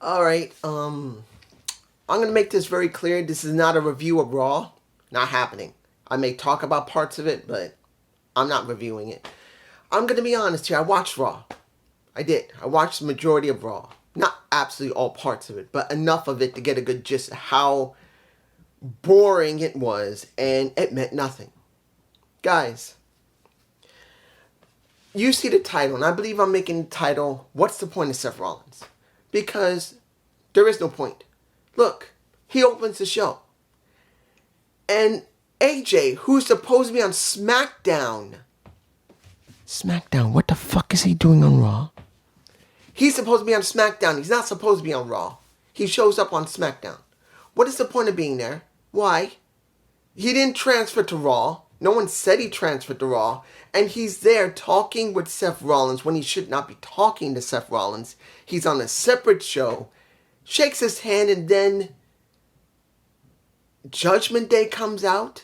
Alright, I'm gonna make this very clear. This is not a review of Raw. Not happening. I may talk about parts of it, but I'm not reviewing it. I'm gonna be honest here. I watched Raw. I did. I watched the majority of Raw. Not absolutely all parts of it, but enough of it to get a good gist of how boring it was, and it meant nothing. Guys, you see the title, and I believe I'm making the title, What's the Point of Seth Rollins? Because there is no point. Look, he opens the show. And AJ, who's supposed to be on SmackDown. SmackDown, what the fuck is he doing on Raw? He's supposed to be on SmackDown. He's not supposed to be on Raw. He shows up on SmackDown. What is the point of being there? Why? He didn't transfer to Raw. No one said he transferred to Raw. And he's there talking with Seth Rollins when he should not be talking to Seth Rollins. He's on a separate show. Shakes his hand, and then Judgment Day comes out.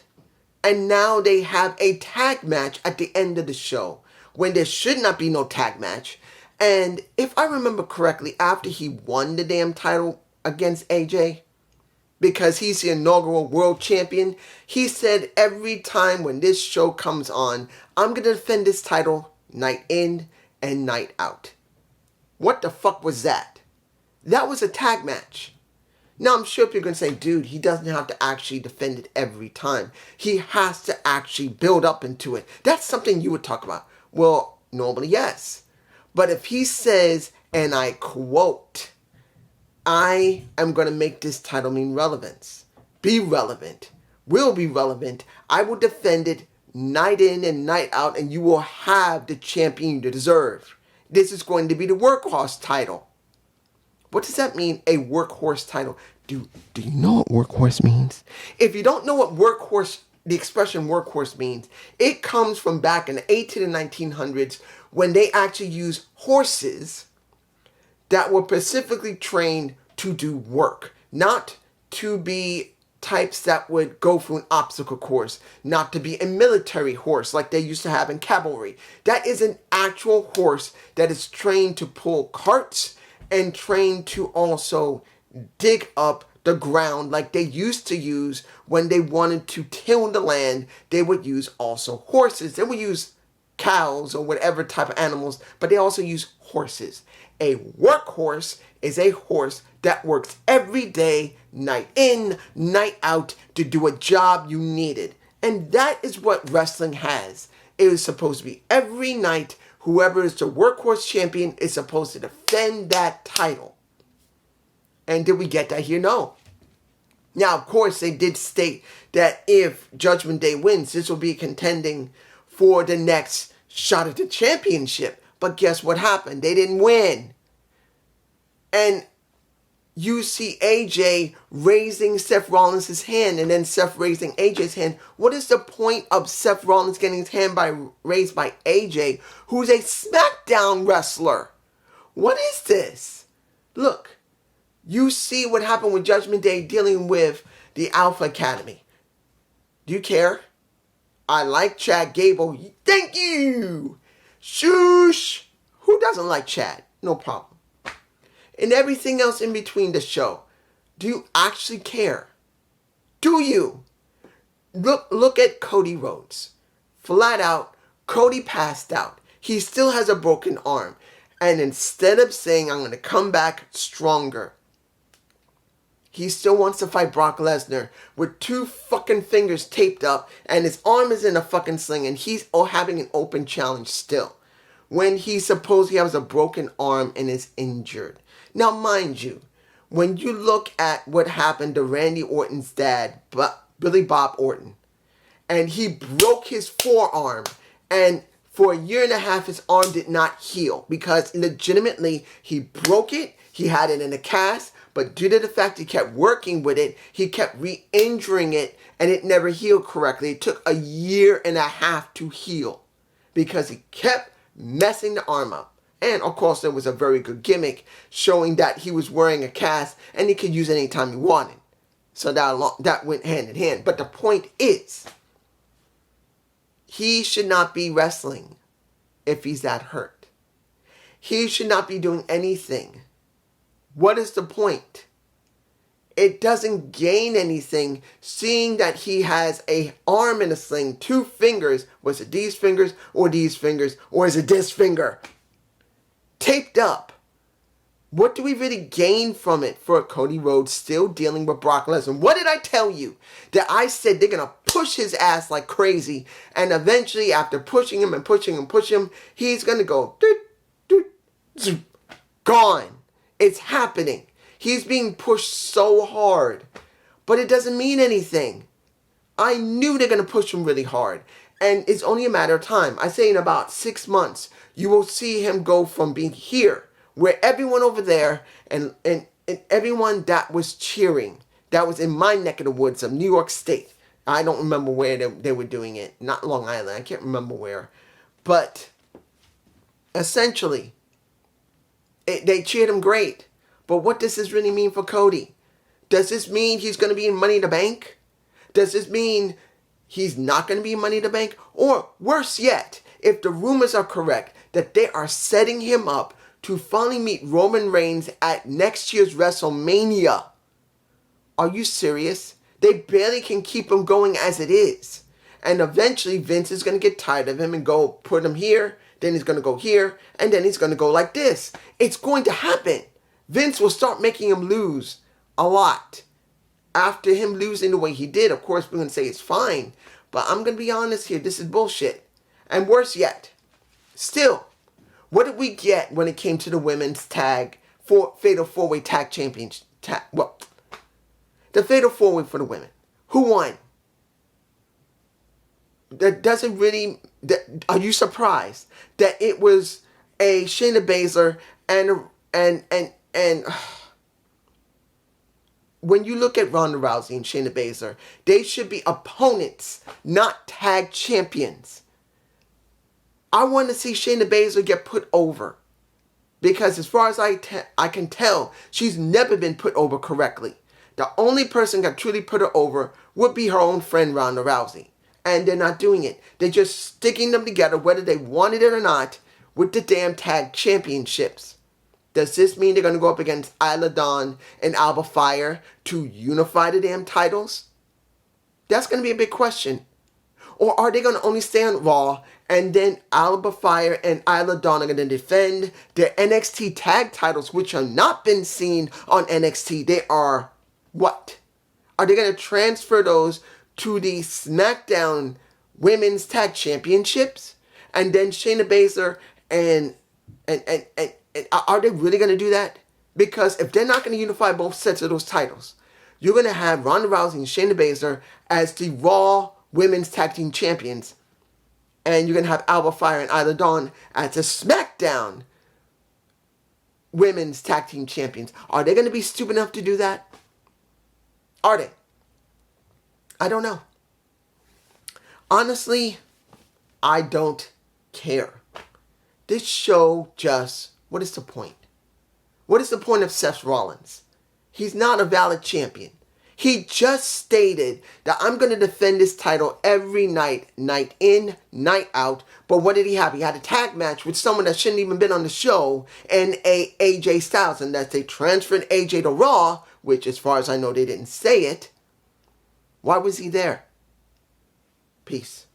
And now they have a tag match at the end of the show when there should not be no tag match. And if I remember correctly, after he won the damn title against AJ, because he's the inaugural world champion, he said every time when this show comes on, I'm going to defend this title night in and night out. What the fuck was that? That was a tag match. Now, I'm sure people are going to say, dude, he doesn't have to actually defend it every time. He has to actually build up into it. That's something you would talk about. Well, normally, yes. But if he says, and I quote, I am going to make this title mean relevance, be relevant, will be relevant, I will defend it night in and night out, and you will have the champion you deserve. This is going to be the workhorse title. What does that mean, a workhorse title? Do you know what workhorse means? If you don't know what the expression workhorse means, it comes from back in the 1800s and 1900s when they actually used horses that were specifically trained to do work, not to be types that would go through an obstacle course, not to be a military horse like they used to have in cavalry. That is an actual horse that is trained to pull carts and trained to also dig up the ground like they used to use when they wanted to till the land. They would use also horses. They would use cows or whatever type of animals, but they also use horses. A workhorse is a horse that works every day, night in, night out, to do a job you needed. And that is what wrestling has. It is supposed to be every night. Whoever is the workhorse champion is supposed to defend that title. And did we get that here? No. Now, of course, they did state that if Judgment Day wins, this will be contending for the next shot at the championship. But guess what happened? They didn't win. And you see AJ raising Seth Rollins' hand and then Seth raising AJ's hand. What is the point of Seth Rollins getting his hand raised by AJ, who's a SmackDown wrestler? What is this? Look, you see what happened with Judgment Day dealing with the Alpha Academy. Do you care? I like Chad Gable. Thank you. Shoosh. Who doesn't like Chad? No problem. And everything else in between the show. Do you actually care? Do you? Look at Cody Rhodes. Flat out, Cody passed out. He still has a broken arm. And instead of saying, I'm going to come back stronger, he still wants to fight Brock Lesnar with 2 fucking fingers taped up and his arm is in a fucking sling and he's having an open challenge still, when he supposedly has a broken arm and is injured. Now, mind you, when you look at what happened to Randy Orton's dad, Billy Bob Orton, and he broke his forearm, and for a year and a half, his arm did not heal because legitimately he broke it, he had it in a cast, but due to the fact he kept working with it, he kept re-injuring it, and it never healed correctly. It took a year and a half to heal because he kept messing the arm up. And, of course, there was a very good gimmick showing that he was wearing a cast and he could use it anytime he wanted. So that went hand in hand. But the point is, he should not be wrestling if he's that hurt. He should not be doing anything What is the point? It doesn't gain anything seeing that he has a arm in a sling, 2 fingers. Was it these fingers or these fingers? Or is it this finger? Taped up. What do we really gain from it for Cody Rhodes still dealing with Brock Lesnar? What did I tell you? That I said they're going to push his ass like crazy. And eventually, after pushing him and pushing him, he's going to go, doot, doot, zoop, gone. It's happening. He's being pushed so hard. But it doesn't mean anything. I knew they're going to push him really hard. And it's only a matter of time. I say in about 6 months, you will see him go from being here, where everyone over there and everyone that was cheering, that was in my neck of the woods of New York State. I don't remember where they were doing it. Not Long Island. I can't remember where. But essentially, they cheered him great. But what does this really mean for Cody? Does this mean he's going to be in Money in the Bank? Does this mean he's not going to be in Money in the Bank? Or worse yet, if the rumors are correct, that they are setting him up to finally meet Roman Reigns at next year's WrestleMania. Are you serious? They barely can keep him going as it is. And eventually Vince is going to get tired of him and go put him here. Then he's going to go here. And then he's going to go like this. It's going to happen. Vince will start making him lose a lot. After him losing the way he did, of course, we're going to say it's fine. But I'm going to be honest here. This is bullshit. And worse yet, still, what did we get when it came to the women's tag for Fatal 4-Way Tag Championship? The Fatal 4-Way for the women. Who won? That doesn't really... Are you surprised that it was a Shayna Baszler and when you look at Ronda Rousey and Shayna Baszler, they should be opponents, not tag champions. I want to see Shayna Baszler get put over. Because as far as I can tell, she's never been put over correctly. The only person that truly put her over would be her own friend Ronda Rousey. And they're not doing it. They're just sticking them together, whether they wanted it or not, with the damn tag championships. Does this mean they're going to go up against Isla Dawn and Alba Fire to unify the damn titles? That's going to be a big question. Or are they going to only stay on Raw and then Alba Fire and Isla Dawn are going to defend their NXT tag titles, which have not been seen on NXT? They are what? Are they going to transfer those to the SmackDown Women's Tag Championships? And then Shayna Baszler and are they really going to do that? Because if they're not going to unify both sets of those titles, you're going to have Ronda Rousey and Shayna Baszler as the Raw Women's Tag Team Champions. And you're going to have Alba Fire and Isla Dawn as the SmackDown Women's Tag Team Champions. Are they going to be stupid enough to do that? Are they? I don't know. Honestly, I don't care. This show just... What is the point? What is the point of Seth Rollins? He's not a valid champion. He just stated that I'm going to defend this title every night, night in, night out. But what did he have? He had a tag match with someone that shouldn't even been on the show, and AJ Styles. And that they transferred AJ to Raw, which as far as I know they didn't say it. Why was he there? Peace.